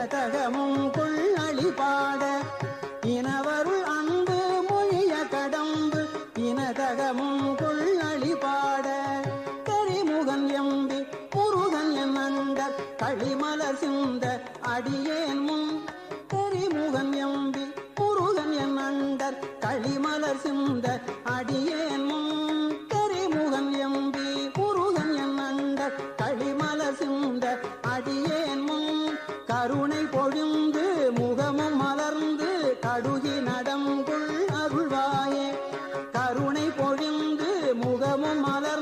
இனதகமும் கொள்ளளி பாட இனவருள் அன்பு மொழிய கடம்பு இனதகமும் கொள்ளளி பாட கரிமுகன் எம்பி முருகன் என் அண்டர் களிமலர் சிந்த அடியேன் முன் கரிமுகன் எம்பி முருகன் என் அண்டர் களிமலர் சிந்த அடியேன் முன் கரிமுகன் எம்பி முருகன் என் அண்டர் களிமலர் சிந்த அடியேன் முன் கருணை பொழிந்து முகமும் மலர்ந்து கடுகி நடங்குள் அருள்வாயே கருணை பொழிந்து முகமும் மலர்